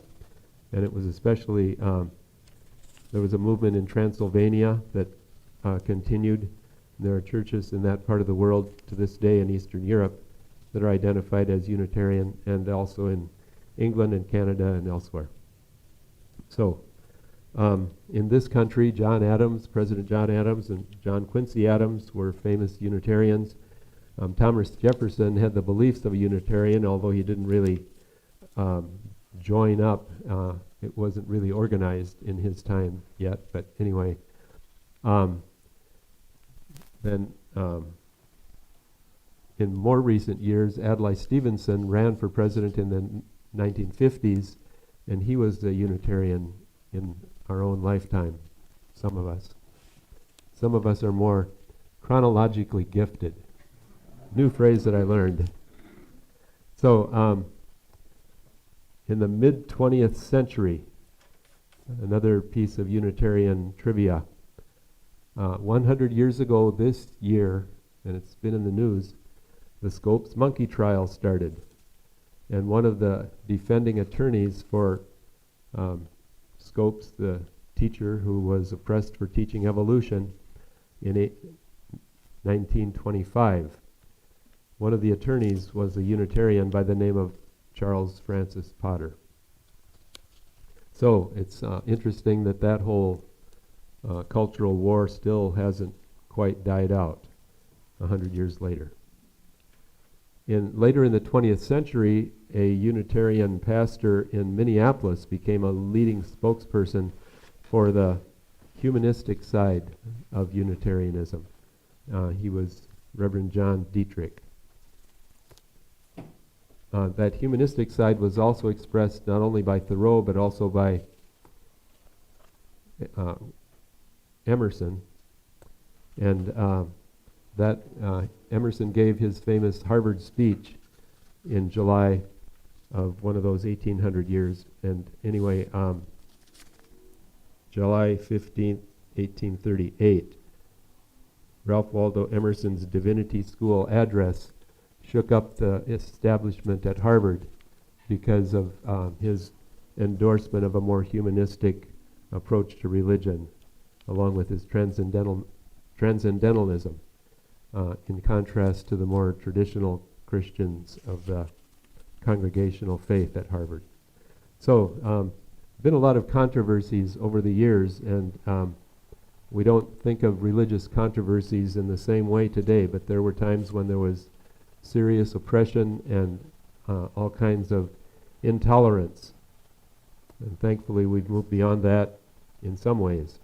And it was especially, there was a movement in Transylvania that continued. There are churches in that part of the world to this day in Eastern Europe that are identified as Unitarian, and also in England and Canada and elsewhere. So in this country, John Adams, President John Adams, and John Quincy Adams were famous Unitarians. Thomas Jefferson had the beliefs of a Unitarian, although he didn't really join up. It wasn't really organized in his time yet, but anyway. Then in more recent years, Adlai Stevenson ran for president in the 1950s, and he was a Unitarian in our own lifetime, some of us. Some of us are more chronologically gifted. New phrase that I learned. So in the mid-20th century, another piece of Unitarian trivia. 100 years ago this year, and it's been in the news, the Scopes monkey trial started. And one of the defending attorneys for Scopes, the teacher who was oppressed for teaching evolution in 1925, one of the attorneys was a Unitarian by the name of Charles Francis Potter. So it's interesting that that whole cultural war still hasn't quite died out 100 years later. Later in the 20th century, a Unitarian pastor in Minneapolis became a leading spokesperson for the humanistic side of Unitarianism. He was Reverend John Dietrich. That humanistic side was also expressed not only by Thoreau, but also by Emerson. And Emerson gave his famous Harvard speech in July of one of those 1800 years. And anyway, July 15th, 1838, Ralph Waldo Emerson's Divinity School address shook up the establishment at Harvard because of his endorsement of a more humanistic approach to religion, along with his transcendentalism, in contrast to the more traditional Christians of the congregational faith at Harvard. So, been a lot of controversies over the years, and we don't think of religious controversies in the same way today, but there were times when there was serious oppression and all kinds of intolerance. And thankfully we've moved beyond that in some ways.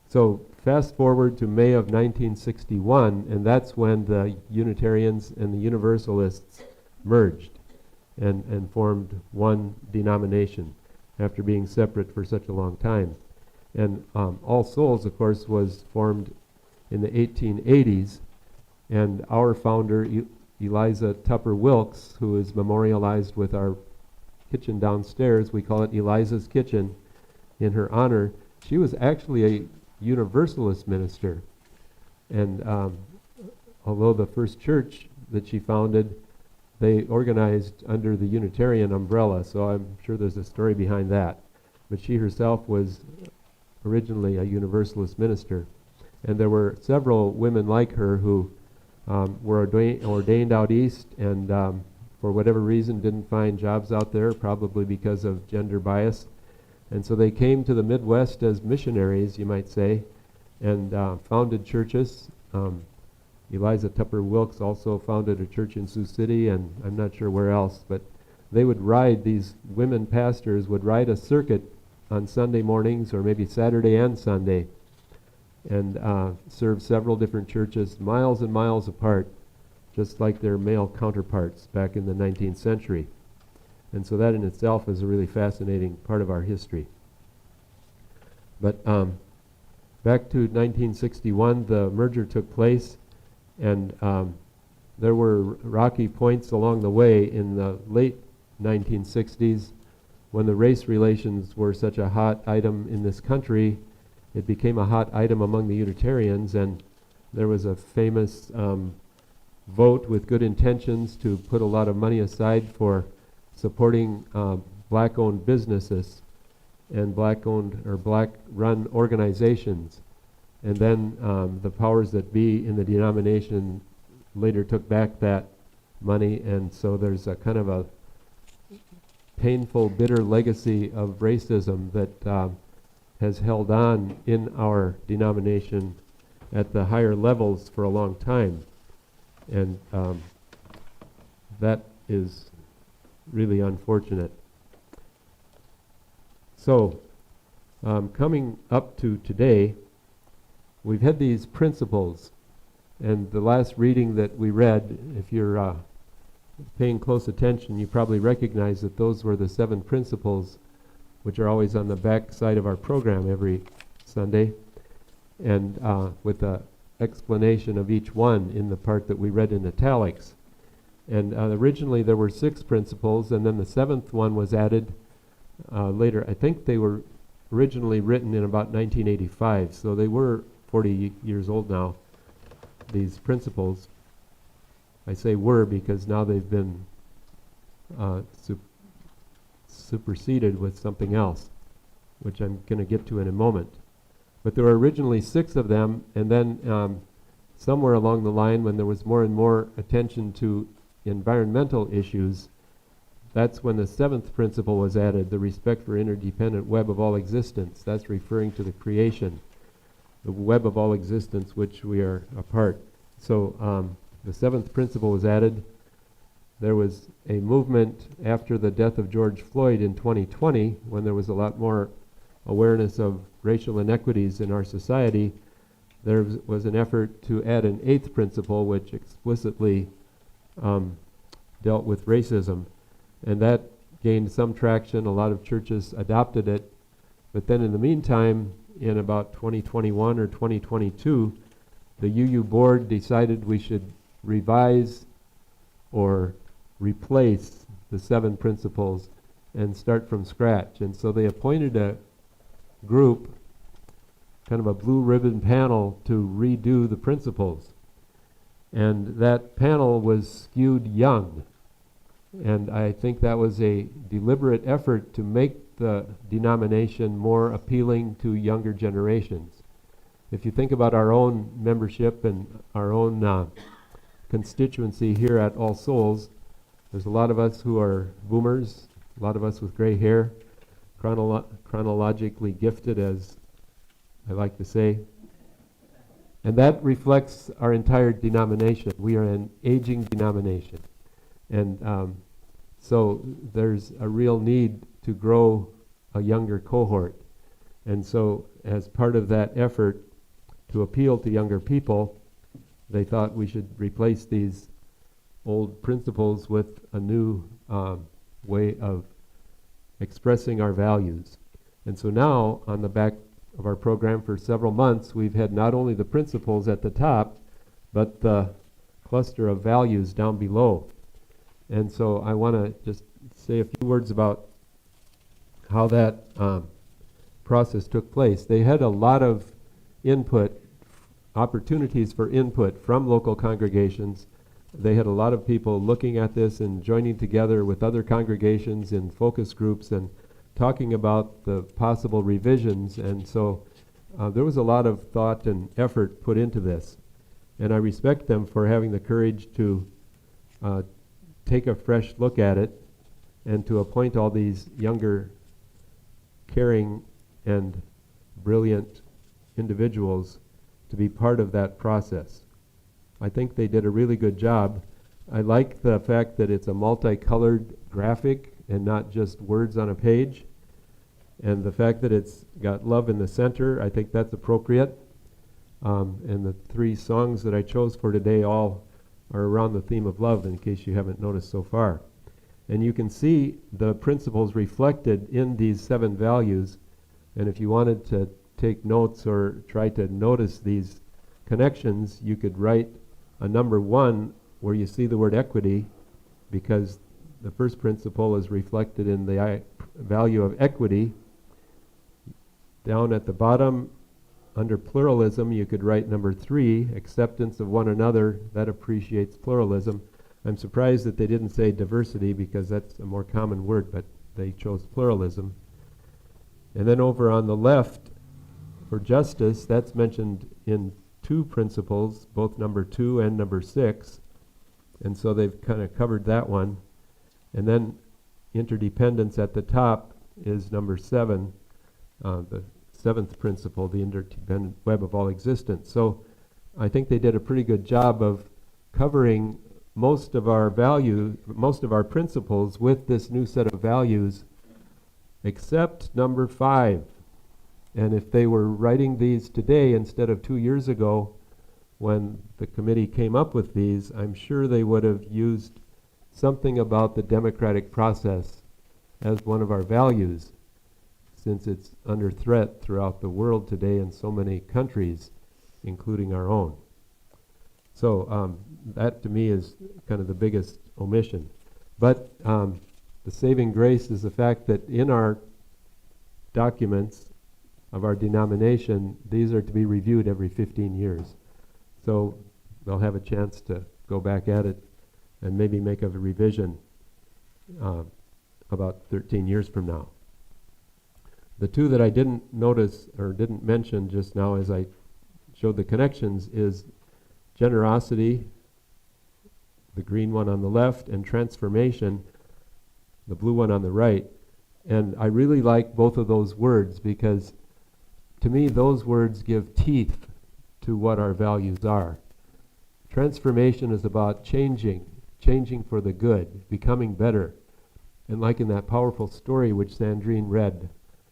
So fast forward to May of 1961, and that's when the Unitarians and the Universalists merged and formed one denomination after being separate for such a long time. And All Souls, of course, was formed in the 1880s, and our founder, Eliza Tupper Wilkes, who is memorialized with our kitchen downstairs, we call it Eliza's Kitchen in her honor. She was actually a Universalist minister. And although the first church that she founded, they organized under the Unitarian umbrella, so I'm sure there's a story behind that. But she herself was originally a Universalist minister. And there were several women like her who were ordained out east, and for whatever reason didn't find jobs out there, probably because of gender bias. And so they came to the Midwest as missionaries, you might say, and founded churches. Eliza Tupper Wilkes also founded a church in Sioux City, and I'm not sure where else, but they would ride, these women pastors would ride a circuit on Sunday mornings, or maybe Saturday and Sunday, and serve several different churches miles and miles apart, just like their male counterparts back in the 19th century. And so that in itself is a really fascinating part of our history. But back to 1961, the merger took place, and there were rocky points along the way in the late 1960s when the race relations were such a hot item in this country. It became a hot item among the Unitarians, and there was a famous vote with good intentions to put a lot of money aside for supporting black-owned businesses and black-owned or black-run organizations. And then the powers that be in the denomination later took back that money, and so there's a kind of a painful, bitter legacy of racism that has held on in our denomination at the higher levels for a long time. And that is really unfortunate. So, coming up to today, we've had these principles, and the last reading that we read, if you're paying close attention, you probably recognize that those were the 7 principles, which are always on the back side of our program every Sunday, and with the explanation of each one in the part that we read in italics. And originally there were 6 principles, and then the 7th one was added later. I think they were originally written in about 1985, so they were 40 years old now, these principles. I say were because now they've been superseded with something else, which I'm going to get to in a moment. But there were originally 6 of them, and then somewhere along the line, when there was more and more attention to environmental issues, that's when the 7th principle was added, the respect for interdependent web of all existence. That's referring to the creation, the web of all existence which we are a part. So the 7th principle was added. There was a movement after the death of George Floyd in 2020, when there was a lot more awareness of racial inequities in our society. There was an effort to add an 8th principle, which explicitly dealt with racism. And that gained some traction. A lot of churches adopted it. But then in the meantime, in about 2021 or 2022, the UU board decided we should revise or replace the 7 principles and start from scratch. And so they appointed a group, kind of a blue ribbon panel, to redo the principles. And that panel was skewed young. And I think that was a deliberate effort to make the denomination more appealing to younger generations. If you think about our own membership and our own constituency here at All Souls, there's a lot of us who are boomers, a lot of us with gray hair, chronologically gifted, as I like to say. And that reflects our entire denomination. We are an aging denomination. And so there's a real need to grow a younger cohort. And so as part of that effort to appeal to younger people, they thought we should replace these old principles with a new way of expressing our values. And so now, on the back of our program for several months, we've had not only the principles at the top, but the cluster of values down below. And so I want to just say a few words about how that process took place. They had a lot of input, opportunities for input from local congregations. They had a lot of people looking at this and joining together with other congregations in focus groups and talking about the possible revisions. And so there was a lot of thought and effort put into this. And I respect them for having the courage to take a fresh look at it and to appoint all these younger, caring, and brilliant individuals to be part of that process. I think they did a really good job. I like the fact that it's a multicolored graphic and not just words on a page. And the fact that it's got love in the center, I think that's appropriate. And the 3 songs that I chose for today all are around the theme of love, in case you haven't noticed so far. And you can see the principles reflected in these 7 values. And if you wanted to take notes or try to notice these connections, you could write a number 1 where you see the word equity, because the first principle is reflected in the value of equity. Down at the bottom, under pluralism, you could write number 3, acceptance of one another. That appreciates pluralism. I'm surprised that they didn't say diversity, because that's a more common word, but they chose pluralism. And then over on the left, for justice, that's mentioned in 2 principles, both number 2 and number 6. And so they've kind of covered that one. And then interdependence at the top is number 7, the 7th principle, the interdependent web of all existence. So I think they did a pretty good job of covering most of our principles with this new set of values, except number 5. And if they were writing these today instead of 2 years ago, when the committee came up with these, I'm sure they would have used something about the democratic process as one of our values, since it's under threat throughout the world today in so many countries, including our own. So that to me is kind of the biggest omission. But the saving grace is the fact that in our documents of our denomination, these are to be reviewed every 15 years. So they'll have a chance to go back at it and maybe make a revision about 13 years from now. The 2 that I didn't notice or didn't mention just now as I showed the connections is generosity, the green one on the left, and transformation, the blue one on the right. And I really like both of those words, because to me those words give teeth to what our values are. Transformation is about changing for the good, becoming better. And like in that powerful story which Sandrine read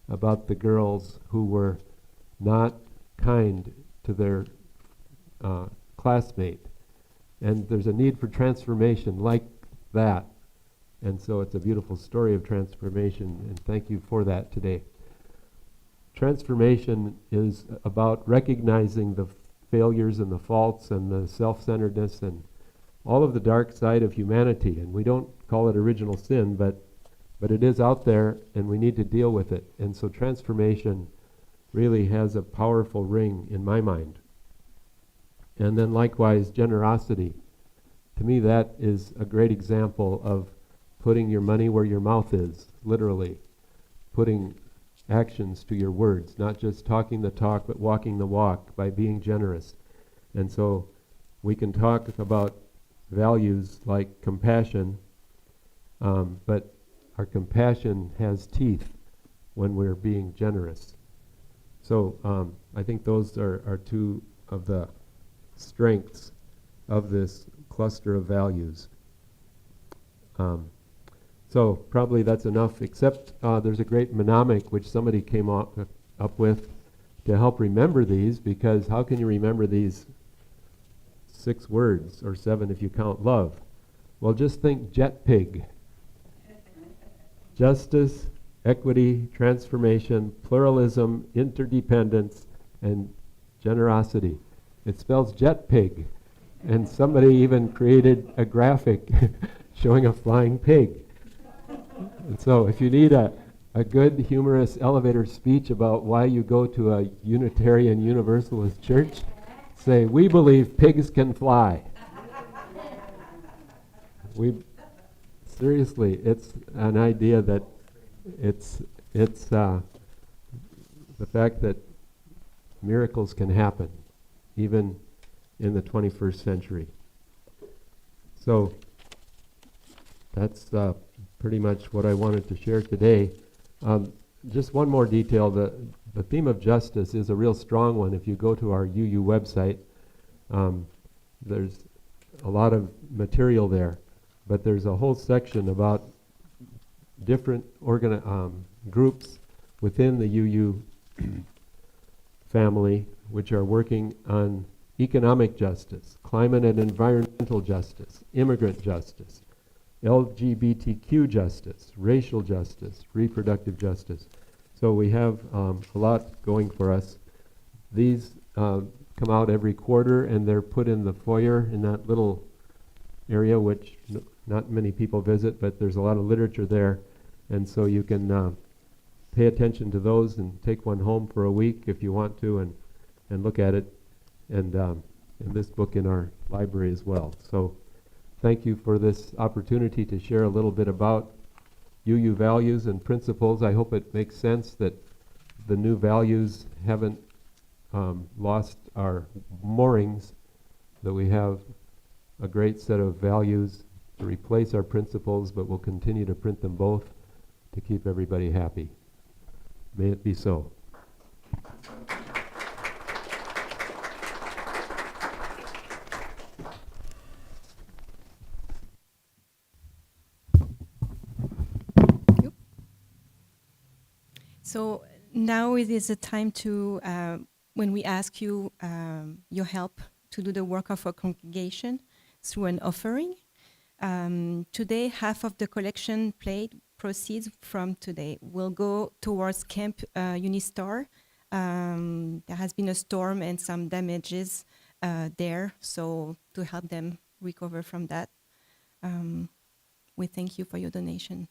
about the girls who were not kind to their classmate. And there's a need for transformation like that. And so it's a beautiful story of transformation, and thank you for that today. Transformation is about recognizing the failures and the faults and the self-centeredness and all of the dark side of humanity. And we don't call it original sin, but it is out there, and we need to deal with it. And so transformation really has a powerful ring in my mind. And then likewise, generosity. To me, that is a great example of putting your money where your mouth is, literally. Putting actions to your words, not just talking the talk, but walking the walk by being generous. And so we can talk about values like compassion, but our compassion has teeth when we're being generous. So I think those are 2 of the strengths of this cluster of values. So probably that's enough, except there's a great mnemonic which somebody came up with to help remember these, because how can you remember these 6 words, or 7 if you count love? Well, just think jet pig. Justice, equity, transformation, pluralism, interdependence, and generosity. It spells jet pig. And somebody even created a graphic showing a flying pig. And so if you need a good humorous elevator speech about why you go to a Unitarian Universalist church, say, "We believe pigs can fly." Seriously, it's an idea that it's the fact that miracles can happen even in the 21st century. So that's pretty much what I wanted to share today. Just one more detail. The theme of justice is a real strong one. If you go to our UU website, there's a lot of material there, but there's a whole section about different groups within the UU family, which are working on economic justice, climate and environmental justice, immigrant justice, LGBTQ justice, racial justice, reproductive justice. So we have a lot going for us. These come out every quarter, and they're put in the foyer in that little area, which not many people visit, but there's a lot of literature there. And so you can pay attention to those and take one home for a week if you want to, and look at it, and this book in our library as well. So thank you for this opportunity to share a little bit about UU values and principles. I hope it makes sense that the new values haven't lost our moorings, that we have a great set of values to replace our principles, but we'll continue to print them both to keep everybody happy. May it be so. So now it is a time to, when we ask you your help to do the work of our congregation through an offering. Today, half of the collection plate proceeds from today will go towards Camp Unistar. There has been a storm and some damages there, so to help them recover from that, we thank you for your donation.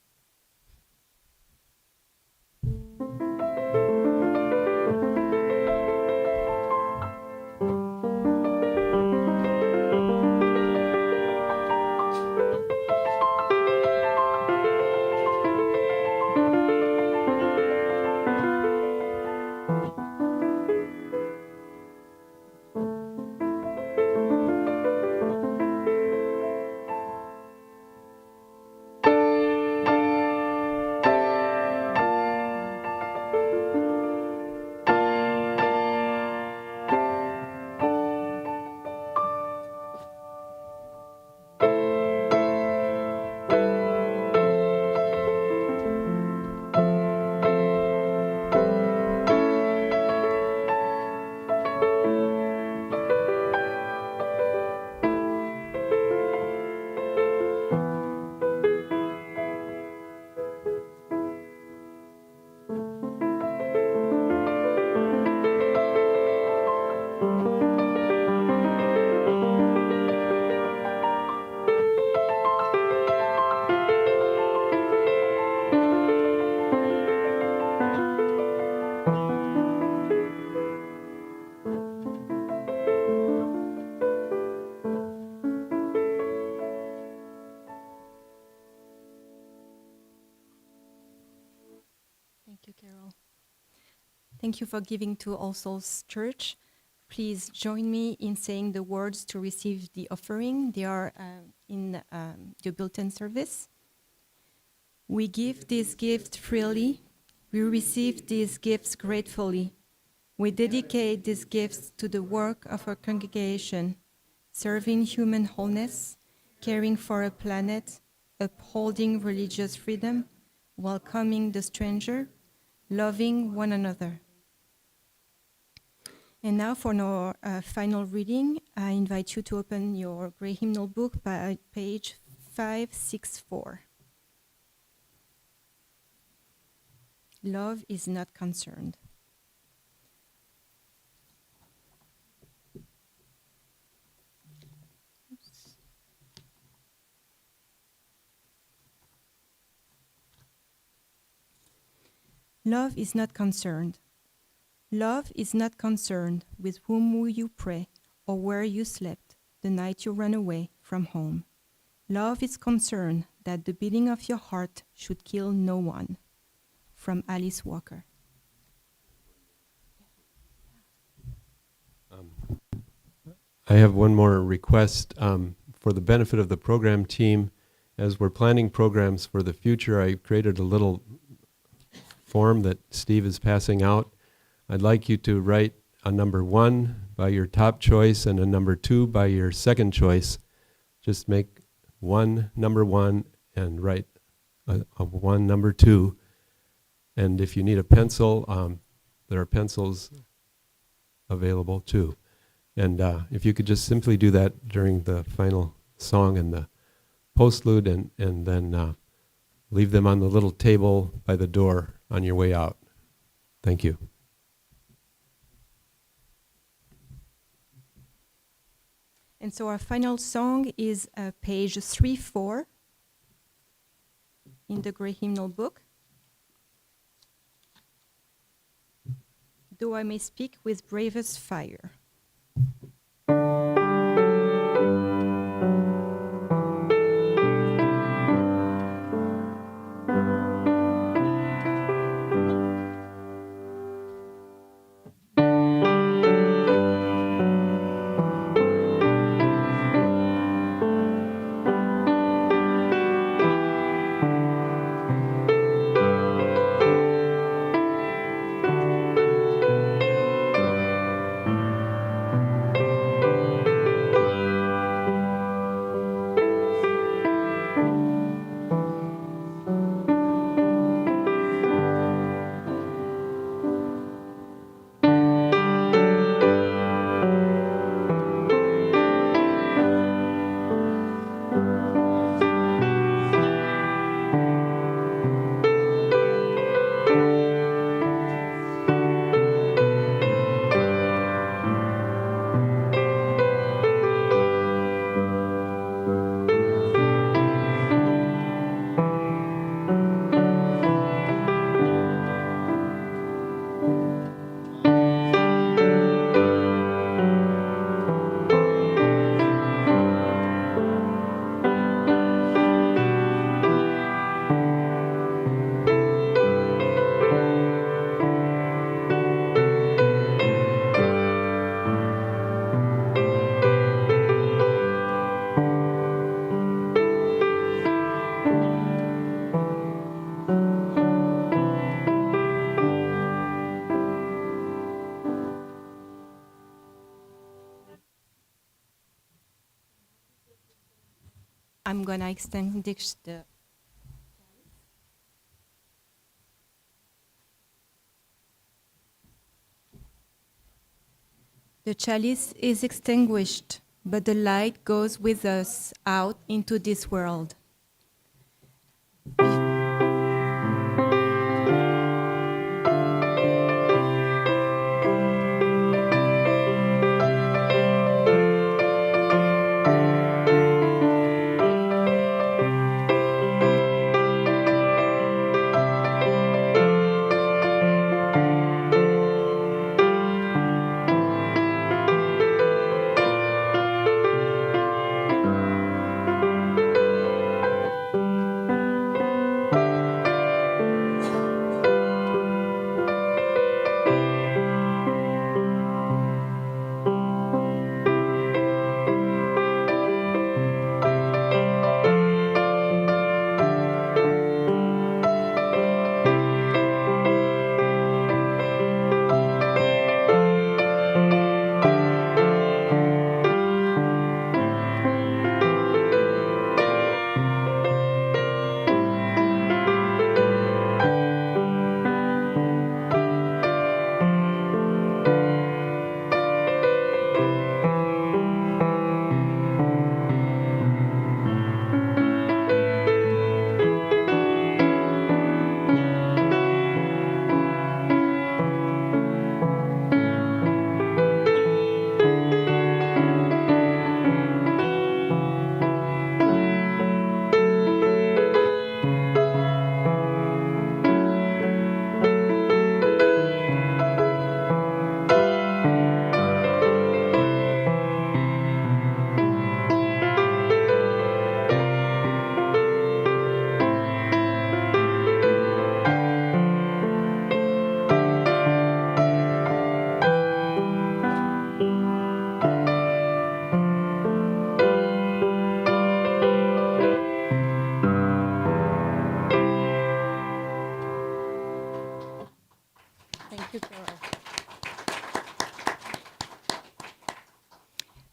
Thank you, Carol. Thank you for giving to All Souls Church. Please join me in saying the words to receive the offering. They are in the bulletin service. We give this gift freely. We receive these gifts gratefully. We dedicate these gifts to the work of our congregation, serving human wholeness, caring for a planet, upholding religious freedom, welcoming the stranger, loving one another. And now for our final reading, I invite you to open your Grey Hymnal book by page 564. Love is not concerned. Love is not concerned. Love is not concerned with whom you pray or where you slept the night you ran away from home. Love is concerned that the beating of your heart should kill no one. From Alice Walker. I have one more request for the benefit of the program team. As we're planning programs for the future, I created a little form that Steve is passing out. I'd like you to write a number 1 by your top choice and a number 2 by your second choice. Just make one number 1 and write a 1 number 2. And if you need a pencil, there are pencils available too. And if you could just simply do that during the final song and the postlude, and then leave them on the little table by the door on your way out. Thank you. And so our final song is page 3-4 in the Grey Hymnal Book. Though I may speak with bravest fire. I'm gonna extinguish the chalice is extinguished, but the light goes with us out into this world.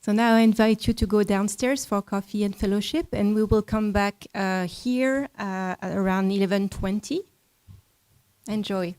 So now I invite you to go downstairs for coffee and fellowship, and we will come back here at around 11:20. Enjoy.